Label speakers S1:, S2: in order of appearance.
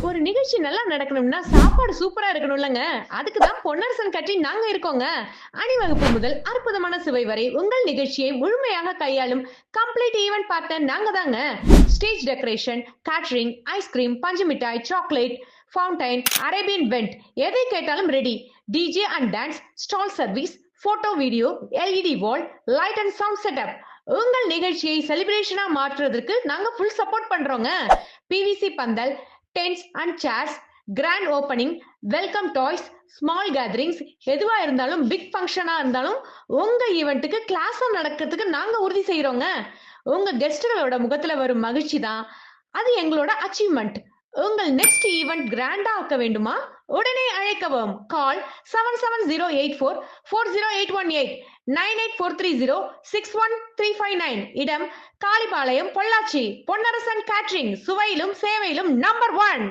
S1: ஒரு நிகழ்ச்சி நல்லா நடக்கணும்னா சாப்பாடு சூப்பரா இருக்கணும்லங்க. அதுக்கு தான் பொன்னரசன் கேட்டரிங் நாங்க இருக்கோங்க. அணிவகுப்பு முதல் அற்புதமான சுவை வரை உங்கள் நிகழ்ச்சியை முழுமையாக கையாளும் கம்ப்ளீட் ஈவென்ட் பார்ட்னர் நாங்க தாங்க. ஸ்டேஜ் டெக்கரேஷன், கேட்டரிங், ஐஸ்கிரீம், பஞ்சு மிட்டாய், சாக்லேட், ஃபவுண்டைன், அரேபியன் வெண்ட் எதை கேட்டாலும் ready. DJ and dance, stall service, photo video, LED wall, light and sound setup. உங்கள் நிகழ்ச்சியை செலிப்ரேஷனா மாற்றுவதற்கு நாங்க ஃபுல் சப்போர்ட் பண்றோங்க. PVC pandal, tents and chairs, grand opening, welcome toys, small gatherings எதுவா இருந்தாலும் பிக் ஃபங்க்ஷனா இருந்தாலும் உங்க ஈவெண்ட்டுக்கு கிளாஸா நடக்கிறதுக்கு நாங்க உறுதி செய்யறோங்க. உங்க கெஸ்டுகளோட முகத்துல வரும் மகிழ்ச்சி தான் அது எங்களோட அச்சீவ்மெண்ட். உங்கள் நெக்ஸ்ட் ஈவெண்ட் கிராண்டா ஆக்க வேண்டுமா? உடனே அழைக்கவும். கால் 7708440818 9843061359. இடம் காளிபாளையம், பொள்ளாச்சி. பொன்னரசன் கேட்டரிங், சுவையிலும் சேவையிலும் நம்பர் 1.